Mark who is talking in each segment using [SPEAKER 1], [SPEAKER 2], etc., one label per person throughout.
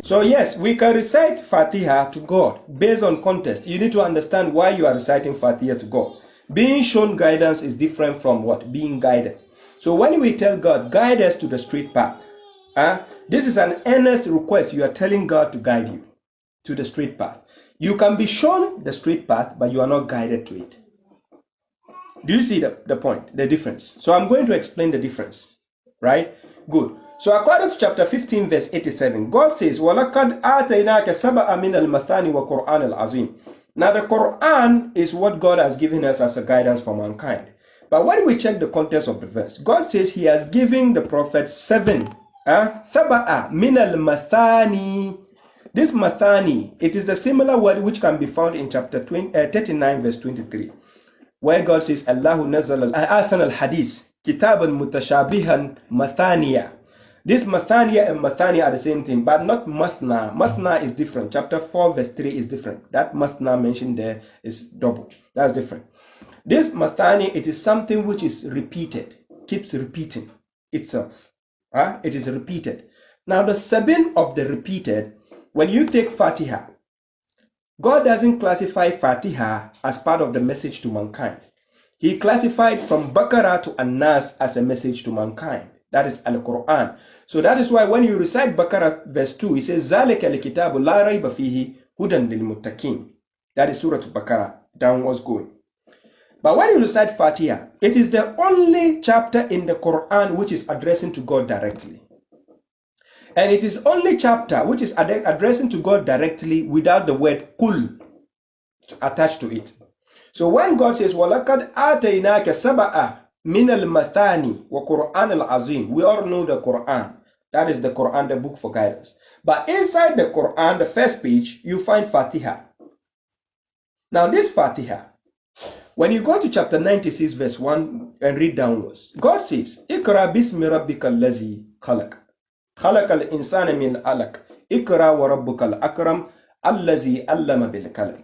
[SPEAKER 1] So yes, we can recite Fatiha to God based on context. You need to understand why you are reciting Fatiha to God. Being shown guidance is different from what? Being guided. So when we tell God, guide us to the straight path, this is an earnest request. You are telling God to guide you to the straight path. You can be shown the straight path, but you are not guided to it. Do you see the point, the difference? So I'm going to explain the difference, right? Good. So according to chapter 15, verse 87, God says, وَلَقَدْ آتَيْنَاكَ سَبَأً مِنَ الْمَثَانِ وَقُرْآنَ الْعَظِيمِ. Now the Quran is what God has given us as a guidance for mankind. But when we check the context of the verse, God says He has given the prophet 7. ثَبَأً مِنَ الْمَثَانِ. This mathani, it is a similar word which can be found in chapter 39, verse 23. Where God says, Allahu nazzal al-ahsan al-hadith, kitaban mutashabihan mathaniya. This mathaniya and mathaniya are the same thing, but not mathna. Mathna is different. Chapter 4, verse 3 is different. That mathna mentioned there is double. That's different. This mathani, it is something which is repeated, keeps repeating itself. It is repeated. Now the sabin of the repeated, when you take Fatiha, God doesn't classify Fatiha as part of the message to mankind. He classified from Baqarah to An-Nas as a message to mankind. That is Al-Quran. So that is why when you recite Baqarah verse 2, it says, ذَلِكَ الْكِتَابُ لَا رَيْبَ فِيهِ هُدًى لِلْمُتَّقِينَ. That is Surah Baqarah, downwards going. But when you recite Fatiha, it is the only chapter in the Quran which is addressing to God directly. And it is only chapter which is addressing to God directly without the word kul attached to it. So when God says, وَلَقَدْ آتَيْنَاكَ سَبَأً مِنَ الْمَثَانِ وَقُرْآنَ الْعَظِيمِ. We all know the Quran. That is the Quran, the book for guidance. But inside the Quran, the first page, you find Fatiha. Now this Fatiha, when you go to chapter 96, verse 1 and read downwards, God says, اقرأ بِاسْمِ رَبِّكَ الَّذِي خَلَقَ خَلَقَ الْإِنسَانَ مِنْ عَلَقٍ اقرأ وَرَبُّكَ الْأَكْرَمُ الَّذِي عَلَّمَ بِالْقَلَمِ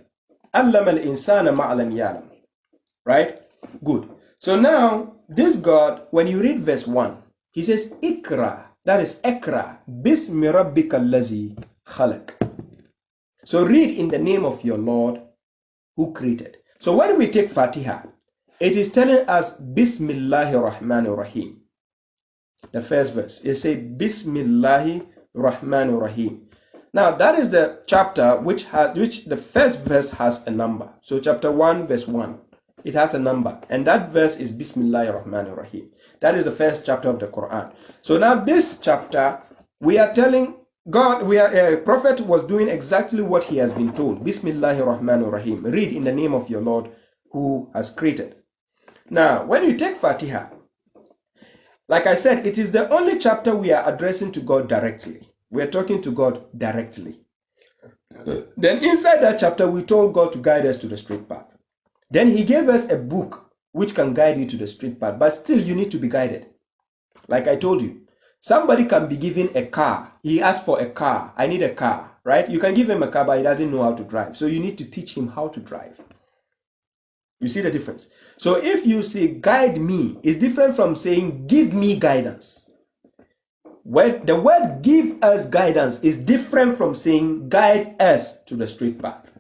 [SPEAKER 1] عَلَّمَ الْإِنسَانَ مَا لَمْ يَعْلَمْ. Right? Good. So now, this God, when you read verse 1, He says, Ikra, that is Ikra, Bismi Rabbika Allazi Khalaq. So read in the name of your Lord who created. So when we take Fatiha, it is telling us Bismillahir Rahmanir Rahim. The first verse, it says Bismillahir Rahmanir Rahim. Now that is the chapter which the first verse has a number. So chapter 1, verse 1, it has a number, and that verse is Bismillahir Rahmanir Rahim. That is the first chapter of the Quran. So now this chapter, we are telling God, prophet was doing exactly what he has been told. Bismillahir Rahmanir Rahim. Read in the name of your Lord who has created. Now, when you take Fatiha, like I said, it is the only chapter we are addressing to God directly. We are talking to God directly. Then inside that chapter, we told God to guide us to the straight path. Then He gave us a book which can guide you to the straight path, but still you need to be guided. Like I told you, somebody can be given a car. He asks for a car. I need a car, right? You can give him a car, but he doesn't know how to drive. So you need to teach him how to drive. You see the difference? So if you say guide me, it's different from saying give me guidance. The word give us guidance is different from saying guide us to the straight path.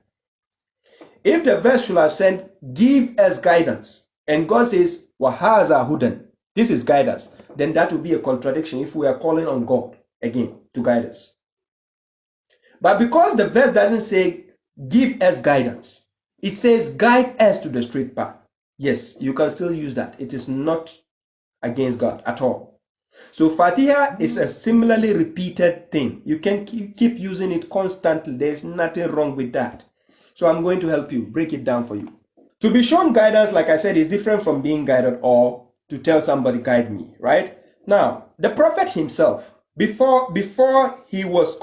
[SPEAKER 1] If the verse should have said give us guidance, and God says wahaza hudan, this is guidance, then that would be a contradiction if we are calling on God again to guide us. But because the verse doesn't say give us guidance, it says guide us to the straight path. Yes, you can still use that. It is not against God at all. So Fatiha is a similarly repeated thing. You can keep using it constantly. There is nothing wrong with that. So I'm going to help you break it down for you. To be shown guidance, like I said, is different from being guided or to tell somebody guide me, right? Now, the prophet himself, before he was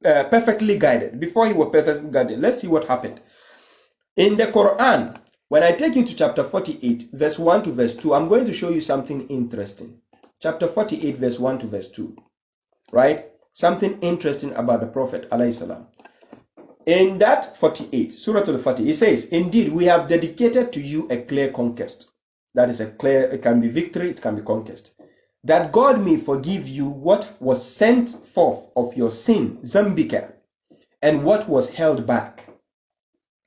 [SPEAKER 1] perfectly guided, let's see what happened. In the Quran, when I take you to chapter 48, verse 1 to verse 2, I'm going to show you something interesting. Chapter 48, verse 1 to verse 2, right? Something interesting about the Prophet, alayhi salam. In that 48, Surah Al-Fatih, it says, indeed, we have dedicated to you a clear conquest. That is a clear, it can be victory, it can be conquest. that God may forgive you what was sent forth of your sin, zambika, and what was held back,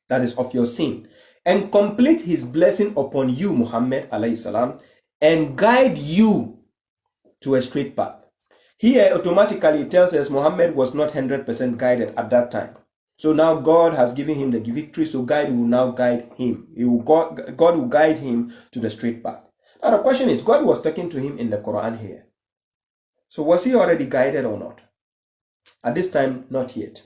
[SPEAKER 1] that is of your sin, and complete his blessing upon you, Muhammad alayhi salam, and guide you to a straight path. Here automatically it tells us Muhammad was not 100% guided at that time. So now God has given him the victory, so God will now guide him. God will guide him to the straight path. Now the question is, God was talking to him in the Quran here. So was he already guided or not? At this time, not yet.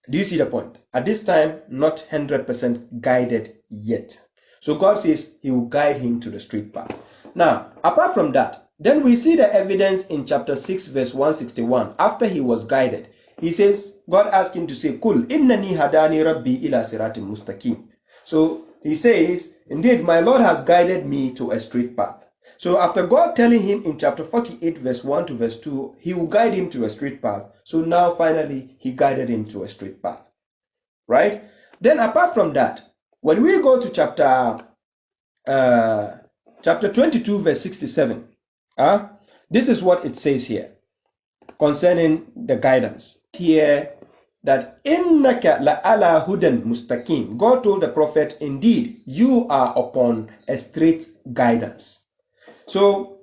[SPEAKER 1] Do you see the point? At this time, not 100% guided yet. So God says he will guide him to the straight path. Now, apart from that, then we see the evidence in chapter 6, verse 161. After he was guided, he says, God asked him to say, Kul innani hadani rabbi ila siratim mustaqim. So he says, indeed, my Lord has guided me to a straight path. So after God telling him in chapter 48, verse 1 to verse 2, he will guide him to a straight path. So now finally, he guided him to a straight path. Right? Then apart from that, when we go to chapter 22, verse 67, this is what it says here concerning the guidance. Here that innaka la ala hudan mustaqim. God told the prophet, indeed, you are upon a straight guidance. So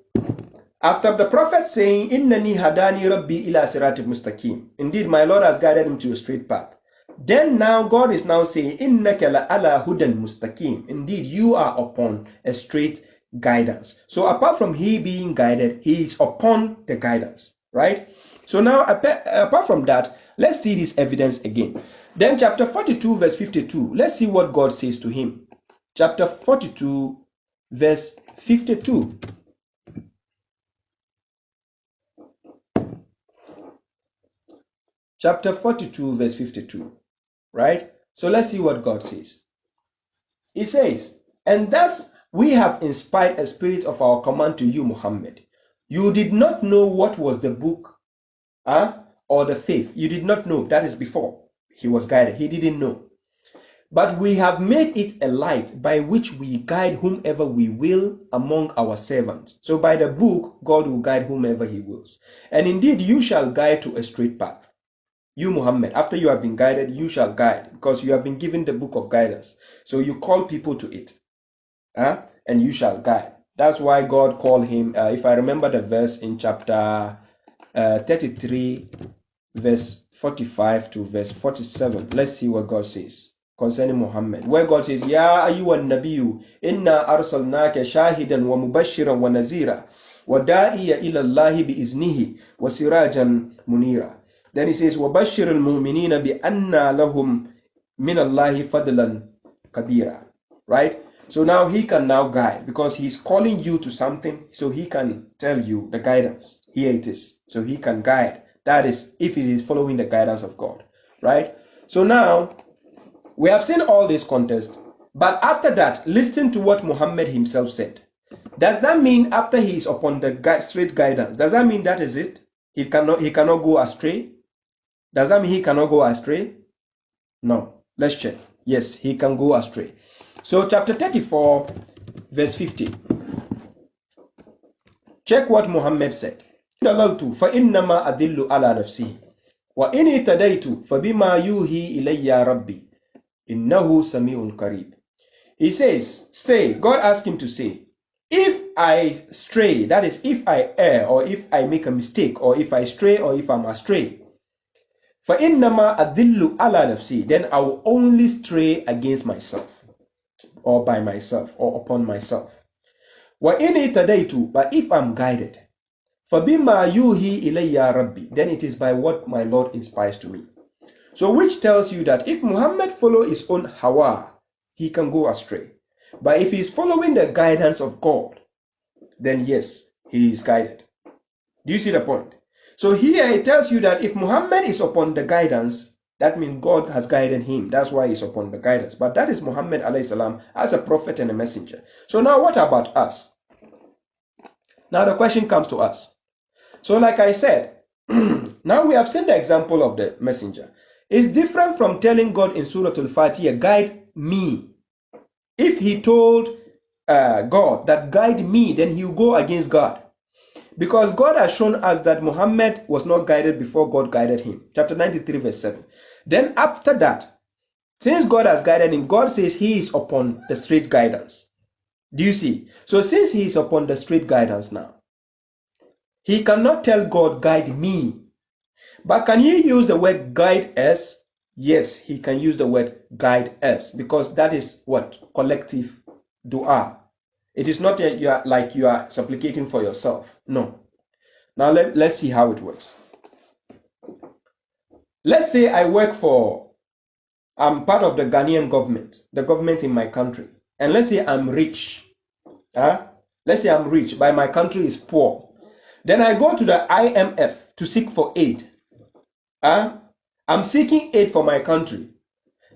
[SPEAKER 1] after the prophet saying, innani hadani rabbi ila siratim mustaqim, indeed my Lord has guided him to a straight path. Then now God is now saying, innaka la ala hudan mustaqim, indeed you are upon a straight guidance. So apart from he being guided, he is upon the guidance, right? So now apart from that, let's see this evidence again. Then chapter 42, verse 52, let's see what God says to him. Chapter 42, verse 52. Chapter 42, verse 52, right? So let's see what God says. He says, and thus we have inspired a spirit of our command to you, Muhammad. You did not know what was the book or the faith. You did not know. That is before he was guided. He didn't know. But we have made it a light by which we guide whomever we will among our servants. So by the book, God will guide whomever he wills. And indeed, you shall guide to a straight path. You, Muhammad, after you have been guided, you shall guide, because you have been given the book of guidance. So you call people to it, and you shall guide. That's why God called him, if I remember the verse in chapter 33, verse 45 to verse 47. Let's see what God says concerning Muhammad. Where God says, Ya ayyuhan nabiyyu, inna arsalnaka shahidan wa mubashiran wa nazira, wa da'iya ila Allahi bi iznihi, wa sirajan munira. Then he says, وَبَشِّرِ الْمُؤْمِنِينَ بِأَنَّ لَهُمْ مِنَ اللَّهِ فَضْلًا كَبِيرًا. Right? So now he can now guide, because he's calling you to something, so he can tell you the guidance. Here it is. So he can guide. That is, if it is following the guidance of God. Right? So now, we have seen all this context, but after that, listen to what Muhammad himself said. Does that mean after he is upon the straight guidance, does that mean that is it? He cannot go astray? Does that mean he cannot go astray? No. Let's check. Yes, he can go astray. So chapter 34, verse 50. Check what Muhammad said. ضللت فإنما أدل على نفسي وإن اهتديت فبما يوحي إلي ربي إنه سميع قريب. He says, say, God asked him to say, if I stray, that is, if I err, or if I make a mistake, or if I stray, or if I'm astray, فَإِنَّمَا أَدِلُّ عَلَى نَفْسِي, then I will only stray against myself, or by myself, or upon myself. وَإِنِ اهْتَدَيْتُ, but if I'm guided, فَبِمَا يُوحِي إِلَيَّ رَبِّي, then it is by what my Lord inspires to me. So which tells you that if Muhammad follows his own hawa, he can go astray. But if he is following the guidance of God, then yes, he is guided. Do you see the point? So here it tells you that if Muhammad is upon the guidance, that means God has guided him. That's why he's upon the guidance. But that is Muhammad alayhi salam as a prophet and a messenger. So now what about us? Now the question comes to us. So like I said, now we have seen the example of the messenger. It's different from telling God in Surah Al-Fatiha, guide me. If he told God that guide me, then he will go against God. Because God has shown us that Muhammad was not guided before God guided him. Chapter 93 verse 7. Then after that, since God has guided him, God says he is upon the straight guidance. Do you see? So since he is upon the straight guidance now, he cannot tell God, guide me. But can he use the word guide us? Yes, he can use the word guide us, because that is what? Collective dua. It is not like you are supplicating for yourself. No. Now let's see how it works. Let's say I'm part of the Ghanaian government, the government in my country. And let's say I'm rich. Let's say I'm rich, but my country is poor. Then I go to the IMF to seek for aid. I'm seeking aid for my country.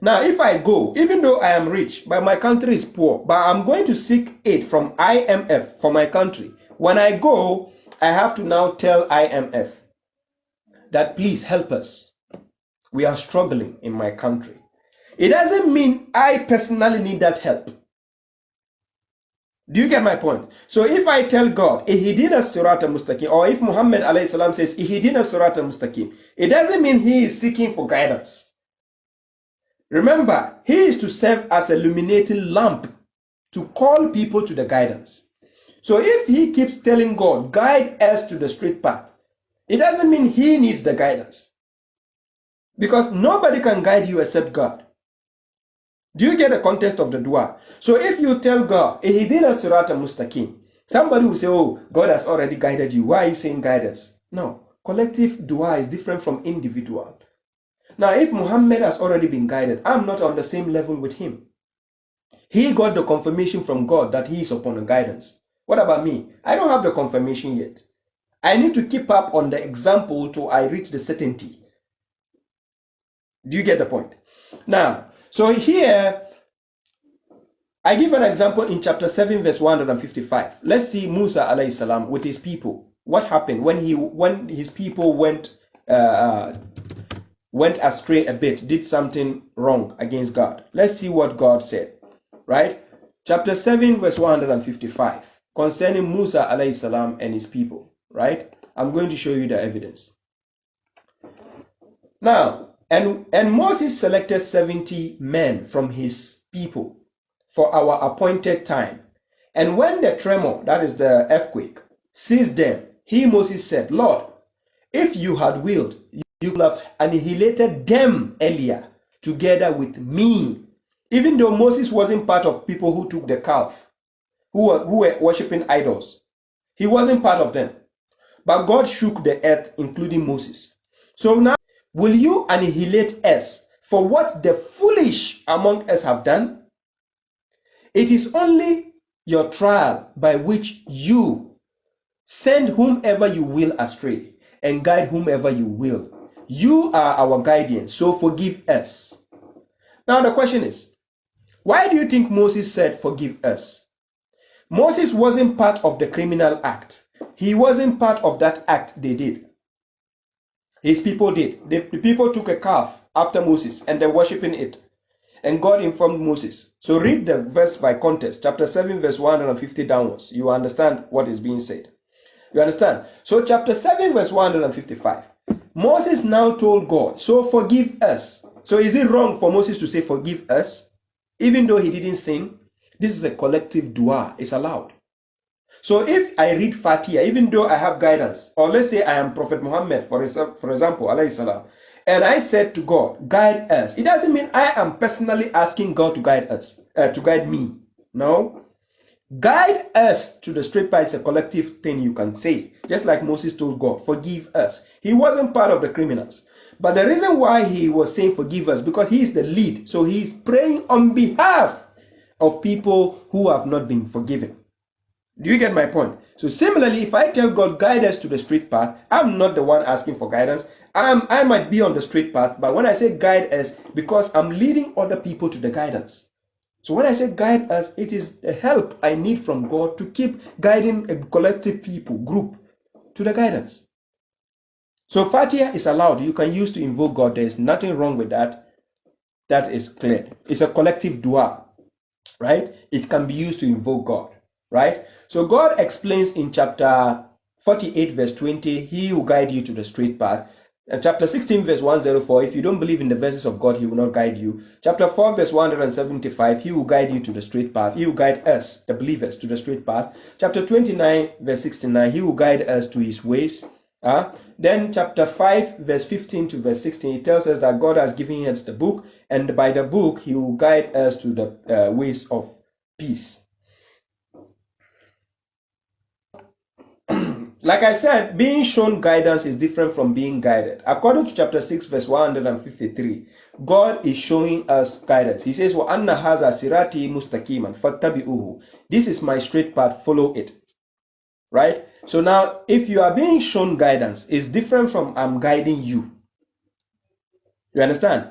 [SPEAKER 1] Now, if I go, even though I am rich, but my country is poor, but I'm going to seek aid from IMF for my country. When I go, I have to now tell IMF that please help us. We are struggling in my country. It doesn't mean I personally need that help. Do you get my point? So if I tell God, ihdina sirata mustaqim, or if Muhammad alayhi salam says, ihdina sirata mustaqim, it doesn't mean he is seeking for guidance. Remember, he is to serve as a illuminating lamp to call people to the guidance. So if he keeps telling God, guide us to the straight path, it doesn't mean he needs the guidance. Because nobody can guide you except God. Do you get the context of the dua? So if you tell God, ihdina sirata mustaqim, somebody will say, oh, God has already guided you. Why are you saying guide us? No. Collective dua is different from individual. Now, if Muhammad has already been guided, I'm not on the same level with him. He got the confirmation from God that he is upon a guidance. What about me? I don't have the confirmation yet. I need to keep up on the example till I reach the certainty. Do you get the point? Now, so here, I give an example in chapter 7, verse 155. Let's see Musa alayhi salam with his people. What happened when his people went astray a bit, did something wrong against God. Let's see what God said, right? Chapter 7 verse 155 concerning Musa alayhi salam and his people, right? I'm going to show you the evidence. Now, and Moses selected 70 men from his people for our appointed time. And when the tremor, that is the earthquake, seized them, Moses said, Lord, if you had willed, you could have annihilated them earlier together with me. Even though Moses wasn't part of people who took the calf, who were worshipping idols. He wasn't part of them. But God shook the earth, including Moses. So now, will you annihilate us for what the foolish among us have done? It is only your trial by which you send whomever you will astray and guide whomever you will. You are our guardian, so forgive us. Now the question is, why do you think Moses said forgive us? Moses wasn't part of the criminal act. He wasn't part of that act they did. His people did. The people took a calf after Moses and they're worshipping it. And God informed Moses. So read the verse by context, chapter 7 verse 150 downwards. You understand what is being said. You understand? So chapter 7 verse 155. Moses now told God, so forgive us. So is it wrong for Moses to say forgive us? Even though he didn't sin, this is a collective dua. It's allowed. So if I read Fatiha, even though I have guidance, or let's say I am Prophet Muhammad, for example, alayhi salam, and I said to God, guide us, it doesn't mean I am personally asking God to guide us, to guide me. No. Guide us to the straight path is a collective thing you can say. Just like Moses told God, forgive us. He wasn't part of the criminals. But the reason why he was saying forgive us, because he is the lead. So he is praying on behalf of people who have not been forgiven. Do you get my point? So similarly, if I tell God, guide us to the straight path, I'm not the one asking for guidance. I might be on the straight path, but when I say guide us, because I'm leading other people to the guidance. So when I say guide us, it is a help I need from God to keep guiding a collective people, group, to the guidance. So Fatiha is allowed. You can use to invoke God. There is nothing wrong with that. That is clear. It's a collective dua. right? It can be used to invoke God, right? So God explains in chapter 48 verse 20, he will guide you to the straight path. And chapter 16 verse 104, if you don't believe in the verses of God, he will not guide you. Chapter 4 verse 175, he will guide you to the straight path. He will guide us, the believers, to the straight path. Chapter 29 verse 69, he will guide us to his ways. Then chapter 5 verse 15 to verse 16, it tells us that God has given us the book, and by the book he will guide us to the ways of peace. Like I said, being shown guidance is different from being guided. According to chapter 6 verse 153, God is showing us guidance. He says, وَأَنَّ هَذَا صِرَاطِي مُسْتَقِيمًا فَاتَّبِعُوهُ. This is my straight path, follow it. Right? So now, if you are being shown guidance, it's different from I'm guiding you. You understand?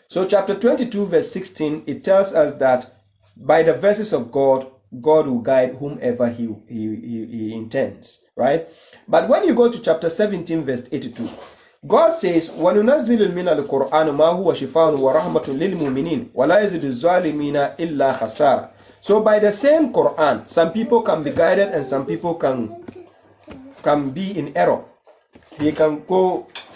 [SPEAKER 1] So chapter 22 verse 16, it tells us that by the verses of God, God will guide whomever he intends, right? But when you go to chapter 17 verse 82, God says, وَنُنَزِّلُ مِنَ الْقُرْآنِ مَا هُوَ شِفَاءٌ وَرَحْمَةٌ لِلْمُؤْمِنِينَ وَلَا يَزِدُ الظَّالِمِينَ إِلَّا خَسَارًا. So by the same Quran, some people can be guided and some people can be in error. They can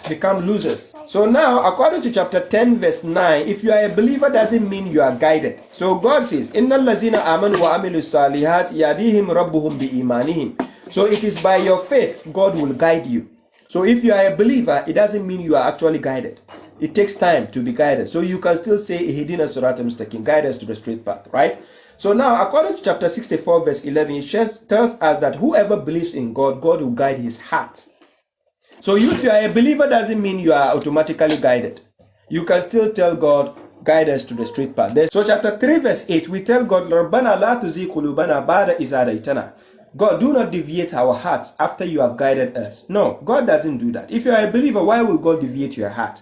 [SPEAKER 1] become losers. So now, according to chapter 10 verse 9, if you are a believer, doesn't mean you are guided. So God says, إِنَّ الَّذِينَ آمَنُوا وَعَمِلُوا الصَّالِحَاتِ يَهْدِيهِمْ رَبُّهُمْ بِإِيمَانِهِمْ. So it is by your faith God will guide you. So if you are a believer, it doesn't mean you are actually guided. It takes time to be guided. So you can still say, Ihdina Sirata Mustaqim, guide us to the straight path, right? So now, according to chapter 64 verse 11, it tells us that whoever believes in God, God will guide his heart. So if you are a believer, doesn't mean you are automatically guided. You can still tell God, guide us to the straight path. So chapter 3 verse 8, we tell God, رَبَّنَا لَا تُزِغْ قُلُوبَنَا بَعْدَ إِذْ هَدَيْتَنَا. God, do not deviate our hearts after you have guided us. No, God doesn't do that. If you are a believer, why will God deviate your heart?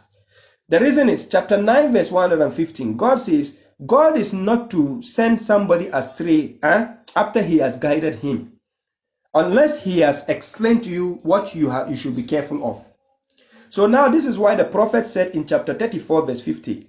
[SPEAKER 1] The reason is chapter 9 verse 115. God says, God is not to send somebody astray after he has guided him, unless he has explained to you what you should be careful of. So now this is why the prophet said in chapter 34 verse 50,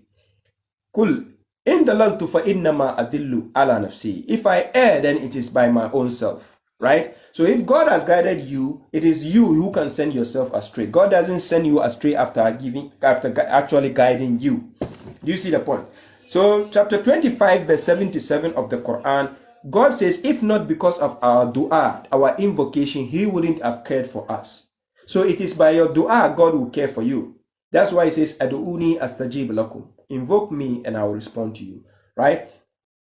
[SPEAKER 1] Kul in dalaltu fa innama adillu ala nafsi. If I err, then it is by my own self. Right? So if God has guided you, it is you who can send yourself astray. God doesn't send you astray after actually guiding you. Do you see the point? So chapter 25 verse 77 of the Quran, God says, if not because of our dua, our invocation, he wouldn't have cared for us. So it is by your dua God will care for you. That's why he says, Adu'uni astajib lakum. Invoke me and I will respond to you. Right?